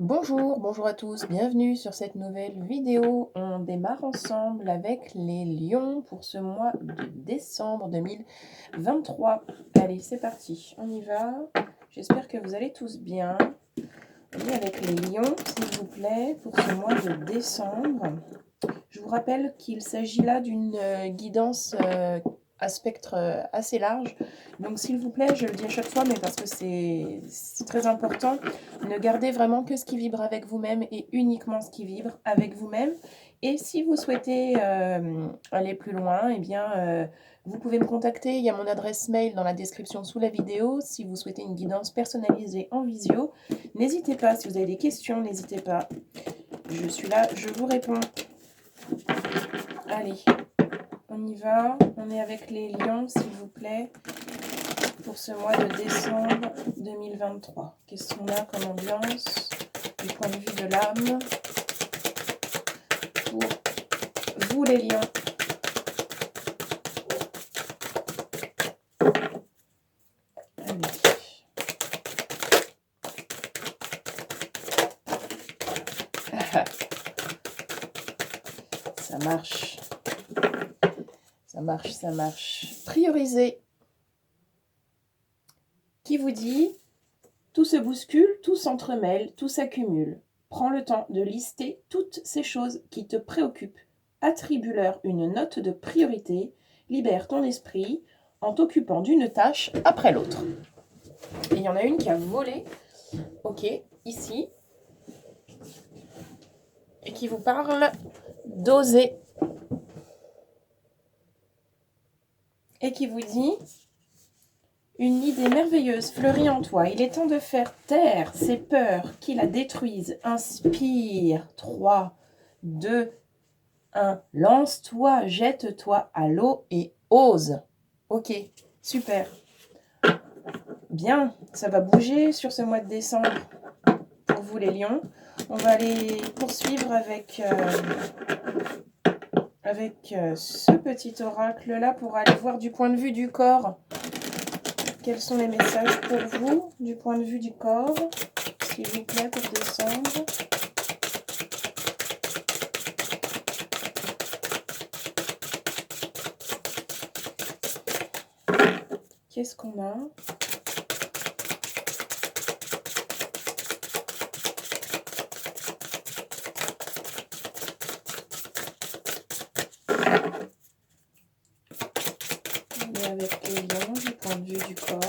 Bonjour à tous, bienvenue sur cette nouvelle vidéo. On démarre ensemble avec les lions pour ce mois de décembre 2023. Allez, c'est parti, on y va. J'espère que vous allez tous bien. On est avec les lions, s'il vous plaît, pour ce mois de décembre. Je vous rappelle qu'il s'agit là d'une guidance à spectre assez large. Donc s'il vous plaît, je le dis à chaque fois, mais parce que c'est très important, ne gardez vraiment que ce qui vibre avec vous-même et uniquement ce qui vibre avec vous-même. Et si vous souhaitez aller plus loin, eh bien, vous pouvez me contacter. Il y a mon adresse mail dans la description sous la vidéo. Si vous souhaitez une guidance personnalisée en visio, n'hésitez pas. Si vous avez des questions, n'hésitez pas. Je suis là, je vous réponds. Allez, on y va. On est avec les lions, s'il vous plaît, pour ce mois de décembre 2023. Qu'est-ce qu'on a comme ambiance du point de vue de l'âme pour vous, les lions? Ça marche. Ça marche. Prioriser. Qui vous dit? Tout se bouscule, tout s'entremêle, tout s'accumule. Prends le temps de lister toutes ces choses qui te préoccupent. Attribue-leur une note de priorité. Libère ton esprit en t'occupant d'une tâche après l'autre. Et il y en a une qui a volé. Ok, ici. Et qui vous parle d'oser. Et qui vous dit: une idée merveilleuse fleurit en toi. Il est temps de faire taire ces peurs qui la détruisent. Inspire. 3, 2, 1. Lance-toi, jette-toi à l'eau et ose. Ok, super. Bien, ça va bouger sur ce mois de décembre pour vous les lions. On va aller poursuivre avec ce petit oracle-là pour aller voir du point de vue du corps. Quels sont les messages pour vous du point de vue du corps, s'il vous plaît, pour décembre? Qu'est-ce qu'on a? On est avec les lions du point de vue du corps.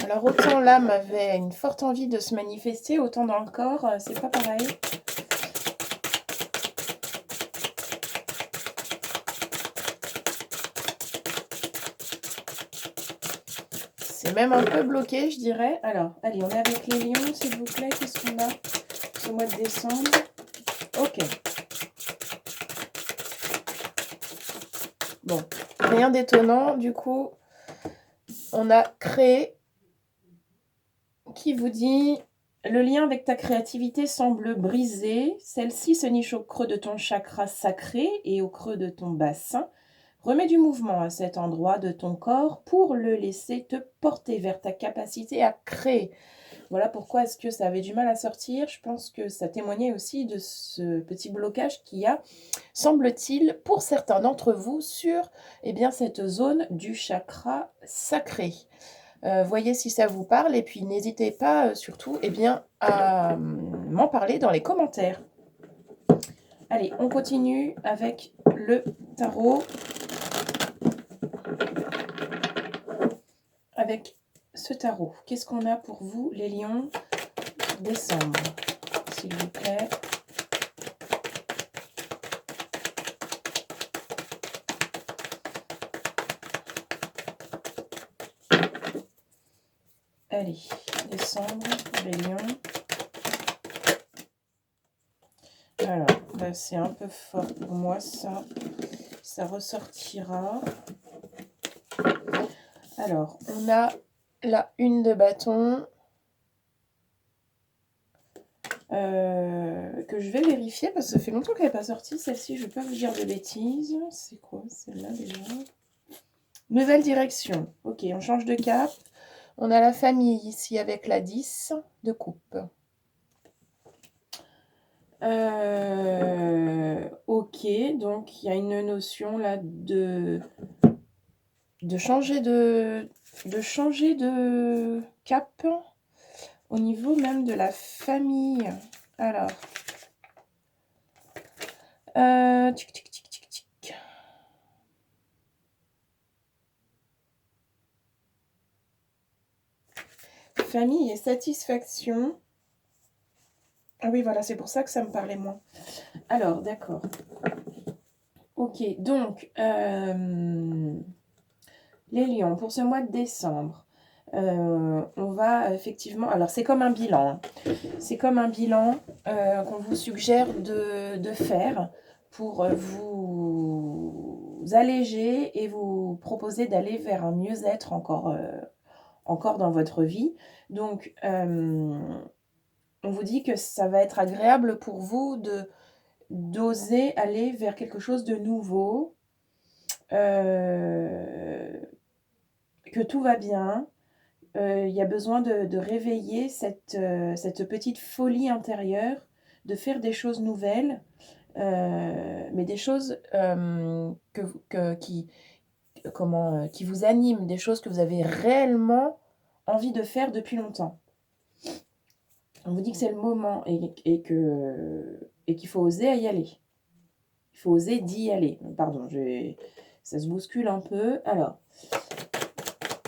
Alors autant l'âme avait une forte envie de se manifester, autant dans le corps, c'est pas pareil. C'est même un peu bloqué, je dirais. Alors, allez, on est avec les lions, s'il vous plaît. Qu'est-ce qu'on a ce mois de décembre? Ok. Bon, rien d'étonnant. Du coup, on a créé. Qui vous dit: le lien avec ta créativité semble brisé. Celle-ci se niche au creux de ton chakra sacré et au creux de ton bassin. Remets du mouvement à cet endroit de ton corps pour le laisser te porter vers ta capacité à créer. Voilà pourquoi est-ce que ça avait du mal à sortir. Je pense que ça témoignait aussi de ce petit blocage qu'il y a, semble-t-il, pour certains d'entre vous sur cette zone du chakra sacré. Voyez si ça vous parle et puis n'hésitez pas surtout à m'en parler dans les commentaires. Allez, on continue avec le tarot. Avec ce tarot, qu'est-ce qu'on a pour vous, les lions, décembre, s'il vous plaît? Allez, décembre pour les lions. Alors, là, c'est un peu fort pour moi, ça ressortira. Alors, on a la une de bâton que je vais vérifier parce que ça fait longtemps qu'elle n'est pas sortie. Celle-ci, je ne vais pas vous dire de bêtises. C'est quoi celle-là déjà? Nouvelle direction. Ok, on change de cap. On a la famille ici avec la 10 de coupe. Ok, donc il y a une notion là de changer de cap au niveau même de la famille. Alors, tic, tic, tic, tic, tic. Famille et satisfaction. Ah oui, voilà, c'est pour ça que ça me parlait moins. Alors, d'accord. Ok, donc, les lions, pour ce mois de décembre, on va effectivement... Alors, c'est comme un bilan. Hein. C'est comme un bilan qu'on vous suggère de faire pour vous alléger et vous proposer d'aller vers un mieux-être encore dans votre vie. Donc, on vous dit que ça va être agréable pour vous d'oser aller vers quelque chose de nouveau, que tout va bien. Il y a besoin de réveiller cette petite folie intérieure, de faire des choses nouvelles, mais des choses qui vous animent, des choses que vous avez réellement envie de faire depuis longtemps. On vous dit que c'est le moment et qu'il faut oser y aller. Il faut oser d'y aller. Pardon, ça se bouscule un peu. Alors,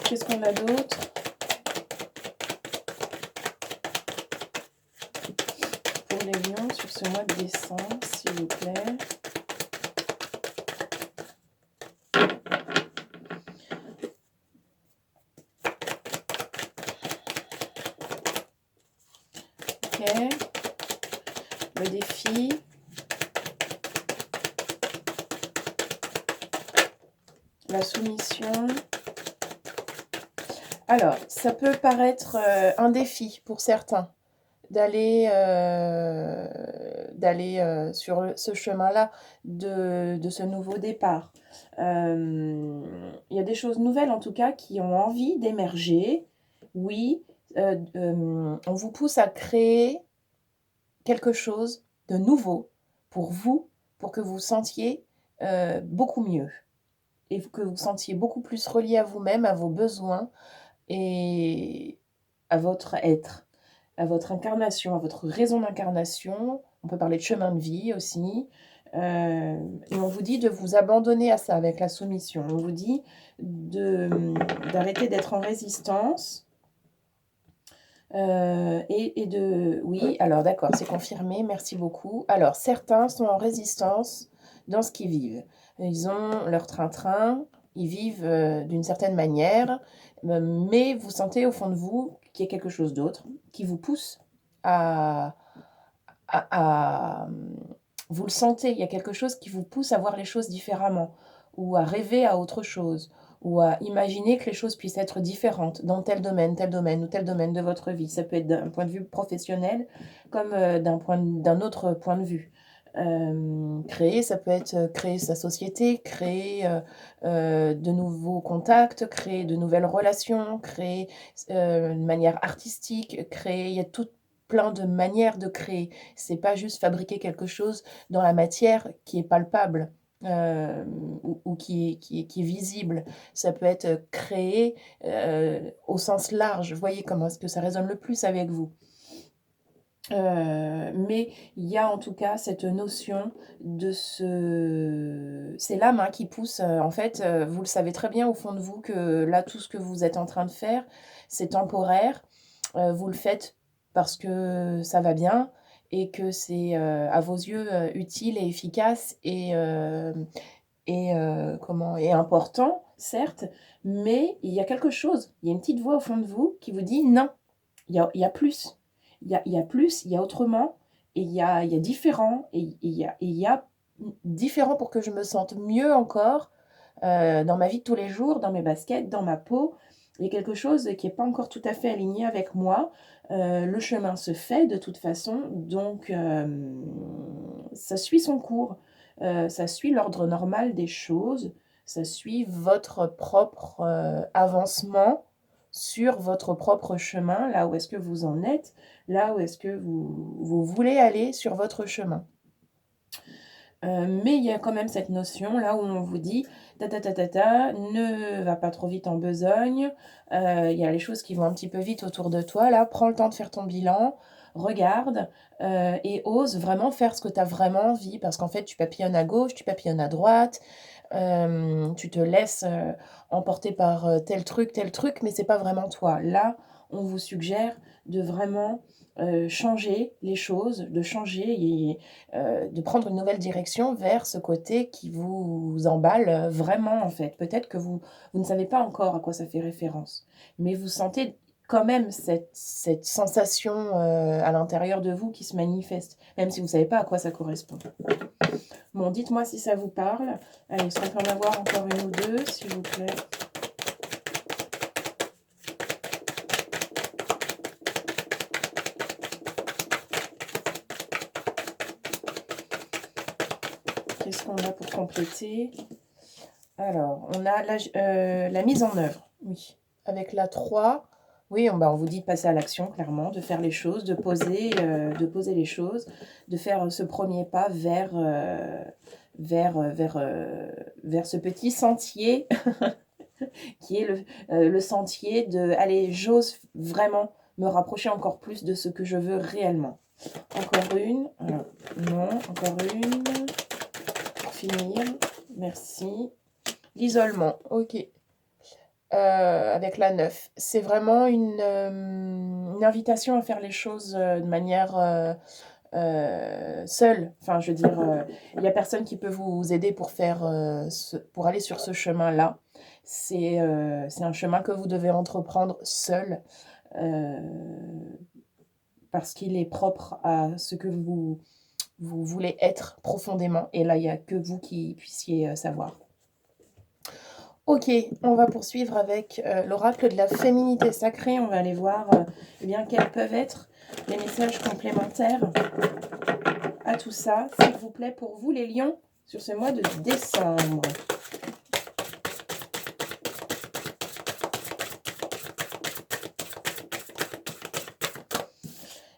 qu'est-ce qu'on a d'autre? Pour les lions sur ce mois de décembre, s'il vous plaît. Ok. Le défi. La soumission. Alors, ça peut paraître un défi pour certains d'aller sur ce chemin-là de ce nouveau départ. Il y a des choses nouvelles, en tout cas, qui ont envie d'émerger. Oui, on vous pousse à créer quelque chose de nouveau pour vous, pour que vous vous sentiez beaucoup mieux et que vous vous sentiez beaucoup plus relié à vous-même, à vos besoins et à votre être, à votre incarnation, à votre raison d'incarnation. On peut parler de chemin de vie aussi. Et on vous dit de vous abandonner à ça avec la soumission. On vous dit d'arrêter d'être en résistance. Oui, alors d'accord, c'est confirmé, merci beaucoup. Alors, certains sont en résistance dans ce qu'ils vivent. Ils ont leur train-train, ils vivent d'une certaine manière, mais vous sentez au fond de vous qu'il y a quelque chose d'autre qui vous pousse à, vous le sentez, il y a quelque chose qui vous pousse à voir les choses différemment, ou à rêver à autre chose, ou à imaginer que les choses puissent être différentes dans tel domaine ou tel domaine de votre vie. Ça peut être d'un point de vue professionnel comme d'un autre point de vue. Créer, ça peut être créer sa société, créer de nouveaux contacts, créer de nouvelles relations, créer de manière artistique, créer, il y a tout plein de manières de créer. C'est pas juste fabriquer quelque chose dans la matière qui est palpable. Ou qui est visible. Ça peut être créé au sens large. Vous voyez comment est-ce que ça résonne le plus avec vous. Mais il y a en tout cas cette notion de c'est l'âme hein, qui pousse. En fait, vous le savez très bien au fond de vous que là, tout ce que vous êtes en train de faire, c'est temporaire. Vous le faites parce que ça va bien et que c'est à vos yeux utile et efficace et important, certes, mais il y a quelque chose, il y a une petite voix au fond de vous qui vous dit non, il y a plus, il y a plus, il y a autrement, et il y a différent, et il y a différent pour que je me sente mieux encore dans ma vie de tous les jours, dans mes baskets, dans ma peau. Il y a quelque chose qui n'est pas encore tout à fait aligné avec moi. Le chemin se fait de toute façon, donc ça suit son cours. Ça suit l'ordre normal des choses. Ça suit votre propre avancement sur votre propre chemin, là où est-ce que vous en êtes, là où est-ce que vous voulez aller sur votre chemin. Mais il y a quand même cette notion là où on vous dit: «Ta ta ta ta ta, ne va pas trop vite en besogne, il y a les choses qui vont un petit peu vite autour de toi là, prends le temps de faire ton bilan, regarde, et ose vraiment faire ce que tu as vraiment envie». Parce qu'en fait, tu papillonnes à gauche, tu papillonnes à droite, tu te laisses, emporter par, tel truc, mais c'est pas vraiment toi. Là, on vous suggère de vraiment, changer les choses, de changer et de prendre une nouvelle direction vers ce côté qui vous emballe, vraiment, en fait. Peut-être que vous ne savez pas encore à quoi ça fait référence, mais vous sentez quand même cette sensation, à l'intérieur de vous qui se manifeste, même si vous ne savez pas à quoi ça correspond. Bon, dites-moi si ça vous parle. Allez, est-ce qu'on peut en avoir encore une ou deux, s'il vous plaît? Qu'est-ce qu'on a pour compléter? Alors, on a la mise en œuvre, oui. Avec la 3, oui, on vous dit de passer à l'action, clairement, de faire les choses, de poser les choses, de faire ce premier pas vers ce petit sentier qui est le sentier de allez, j'ose vraiment me rapprocher encore plus de ce que je veux réellement. Encore une, non, encore une, pour finir, merci. L'isolement, ok. Avec la 9, c'est vraiment une invitation à faire les choses de manière seule. Enfin, je veux dire, il n'y a personne qui peut vous aider pour faire pour aller sur ce chemin-là. C'est un chemin que vous devez entreprendre seul, parce qu'il est propre à ce que vous voulez être profondément. Et là, il n'y a que vous qui puissiez savoir. Ok, on va poursuivre avec l'oracle de la féminité sacrée. On va aller voir eh bien, quels peuvent être les messages complémentaires à tout ça, s'il vous plaît, pour vous les lions, sur ce mois de décembre.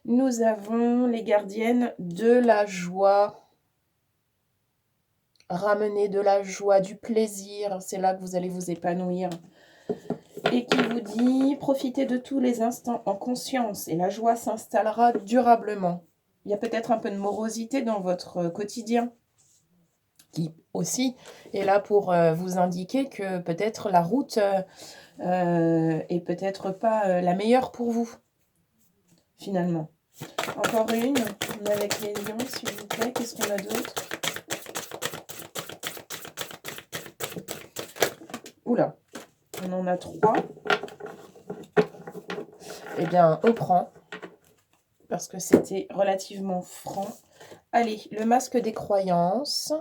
Nous avons les gardiennes de la joie. Ramener de la joie, du plaisir, c'est là que vous allez vous épanouir. Et qui vous dit, profitez de tous les instants en conscience et la joie s'installera durablement. Il y a peut-être un peu de morosité dans votre quotidien, qui aussi est là pour vous indiquer que peut-être la route est peut-être pas la meilleure pour vous, finalement. Encore une, on est avec les lions, s'il vous plaît. Qu'est-ce qu'on a d'autre? Oula, on en a 3. Eh bien, on prend, parce que c'était relativement franc. Allez, le masque des croyances.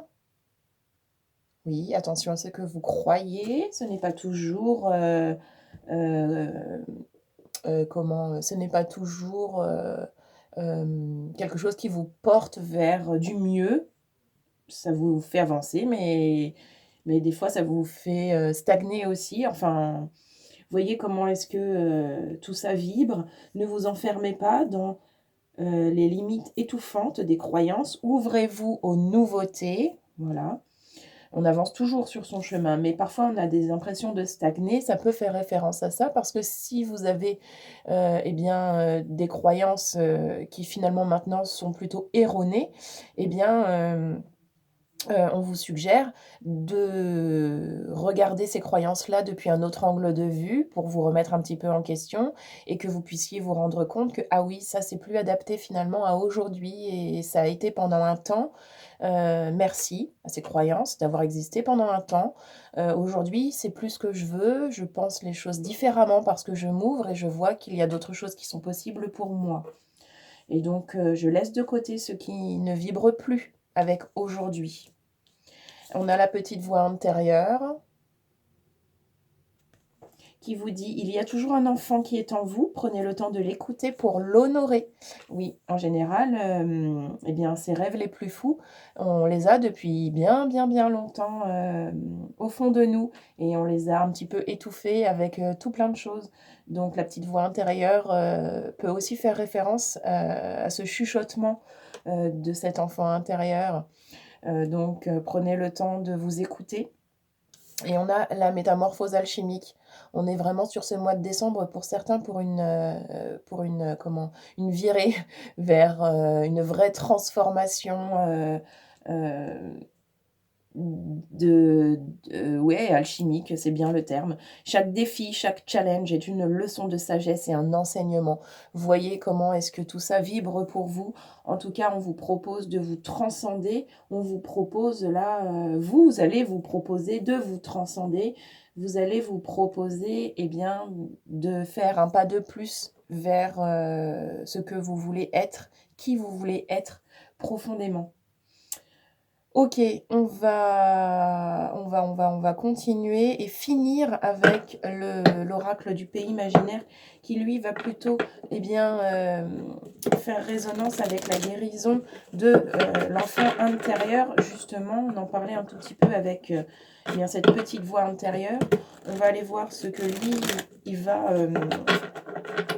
Oui, attention à ce que vous croyez. Ce n'est pas toujours... ce n'est pas toujours quelque chose qui vous porte vers du mieux. Ça vous fait avancer, mais des fois, ça vous fait stagner aussi. Enfin, voyez comment est-ce que tout ça vibre. Ne vous enfermez pas dans les limites étouffantes des croyances. Ouvrez-vous aux nouveautés. Voilà. On avance toujours sur son chemin, mais parfois on a des impressions de stagner. Ça peut faire référence à ça parce que si vous avez des croyances qui finalement maintenant sont plutôt erronées, eh bien... on vous suggère de regarder ces croyances-là depuis un autre angle de vue pour vous remettre un petit peu en question et que vous puissiez vous rendre compte que ah oui, ça c'est plus adapté finalement à aujourd'hui et ça a été pendant un temps. Merci à ces croyances d'avoir existé pendant un temps. Aujourd'hui, c'est plus ce que je veux. Je pense les choses différemment parce que je m'ouvre et je vois qu'il y a d'autres choses qui sont possibles pour moi. Et donc, je laisse de côté ce qui ne vibre plus avec aujourd'hui. On a la petite voix intérieure qui vous dit: «Il y a toujours un enfant qui est en vous, prenez le temps de l'écouter pour l'honorer». Oui, en général, eh bien, ces rêves les plus fous, on les a depuis bien, bien, bien longtemps, au fond de nous et on les a un petit peu étouffés avec, tout plein de choses. Donc la petite voix intérieure, peut aussi faire référence, à ce chuchotement, de cet enfant intérieur. Donc prenez le temps de vous écouter. Et on a la métamorphose alchimique. On est vraiment sur ce mois de décembre pour certains pour une, comment? Une virée vers, une vraie transformation, heu, ouais, alchimique, c'est bien le terme. Chaque défi, chaque challenge est une leçon de sagesse et un enseignement. Voyez comment est-ce que tout ça vibre pour vous. En tout cas, on vous propose de vous transcender. On vous propose là, vous allez vous proposer de vous transcender. Vous allez vous proposer, eh bien, de faire un pas de plus vers, ce que vous voulez être, qui vous voulez être profondément. OK, on va continuer et finir avec l'oracle du pays imaginaire qui lui va plutôt, eh bien, faire résonance avec la guérison de, l'enfant intérieur. Justement, on en parlait un tout petit peu avec, eh bien, cette petite voix intérieure. On va aller voir ce que lui, il va,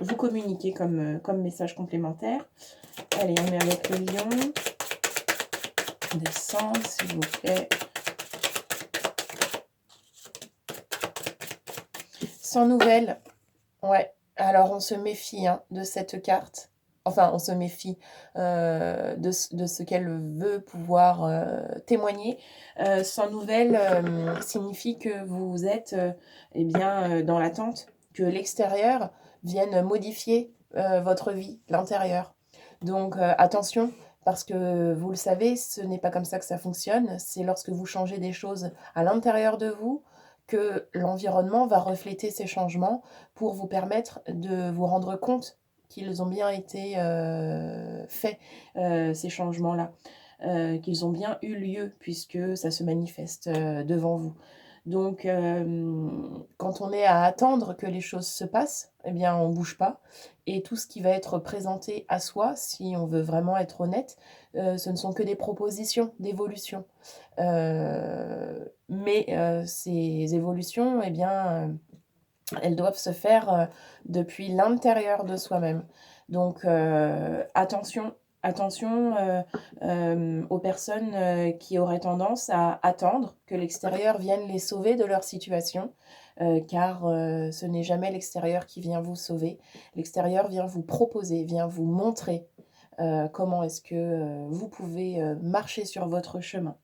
vous communiquer comme message complémentaire. Allez, on est avec le lion. Descendre, s'il vous plaît. Sans nouvelles. Ouais. Alors on se méfie, hein, de cette carte. Enfin, on se méfie, de ce qu'elle veut pouvoir, témoigner. Sans nouvelles, signifie que vous êtes, eh bien, dans l'attente que l'extérieur vienne modifier, votre vie, l'intérieur. Donc, attention, parce que vous le savez, ce n'est pas comme ça que ça fonctionne. C'est lorsque vous changez des choses à l'intérieur de vous que l'environnement va refléter ces changements pour vous permettre de vous rendre compte qu'ils ont bien été, faits, ces changements-là, qu'ils ont bien eu lieu puisque ça se manifeste, devant vous. Donc quand on est à attendre que les choses se passent, eh bien on bouge pas et tout ce qui va être présenté à soi, si on veut vraiment être honnête, ce ne sont que des propositions d'évolution. Mais ces évolutions, eh bien, elles doivent se faire, depuis l'intérieur de soi-même. Donc attention, attention, aux personnes, qui auraient tendance à attendre que l'extérieur vienne les sauver de leur situation, car, ce n'est jamais l'extérieur qui vient vous sauver. L'extérieur vient vous proposer, vient vous montrer, comment est-ce que, vous pouvez, marcher sur votre chemin.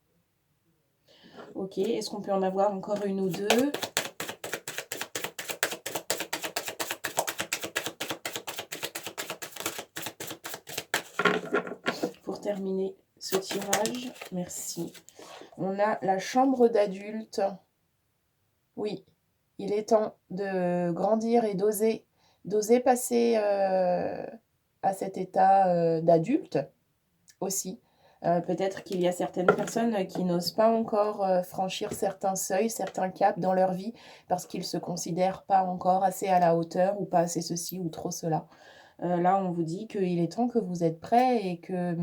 OK, est-ce qu'on peut en avoir encore une ou deux? Pour terminer ce tirage, merci. On a la chambre d'adulte. Oui, il est temps de grandir et d'oser passer, à cet état, d'adulte aussi. Peut-être qu'il y a certaines personnes qui n'osent pas encore, franchir certains seuils, certains caps dans leur vie parce qu'ils se considèrent pas encore assez à la hauteur ou pas assez ceci ou trop cela. Là, on vous dit qu'il est temps que vous êtes prêts et que,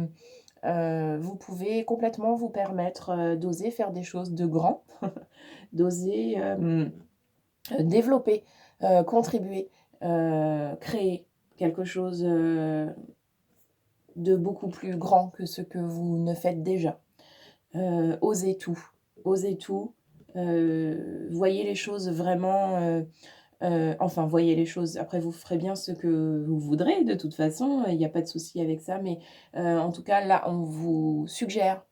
vous pouvez complètement vous permettre, d'oser faire des choses de grand, d'oser, développer, contribuer, créer quelque chose, de beaucoup plus grand que ce que vous ne faites déjà. Osez tout, osez tout, voyez les choses vraiment, enfin voyez les choses, après vous ferez bien ce que vous voudrez de toute façon, il y a pas de souci avec ça, mais en tout cas là, on vous suggère,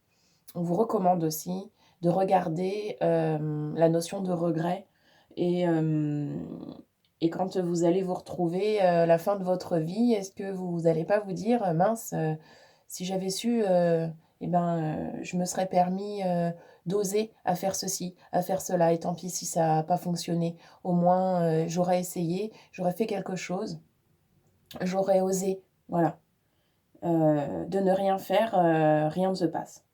on vous recommande aussi de regarder, la notion de regret et et quand vous allez vous retrouver, à la fin de votre vie, est-ce que vous allez pas vous dire: «Mince, si j'avais su, et ben, je me serais permis, d'oser à faire ceci, à faire cela et tant pis si ça a pas fonctionné. Au moins, j'aurais essayé, j'aurais fait quelque chose, j'aurais osé». Voilà, de ne rien faire, rien ne se passe.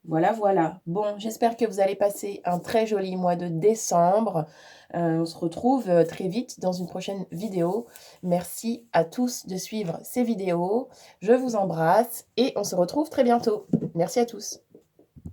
Voilà, voilà. Bon, j'espère que vous allez passer un très joli mois de décembre. On se retrouve très vite dans une prochaine vidéo. Merci à tous de suivre ces vidéos. Je vous embrasse et on se retrouve très bientôt. Merci à tous.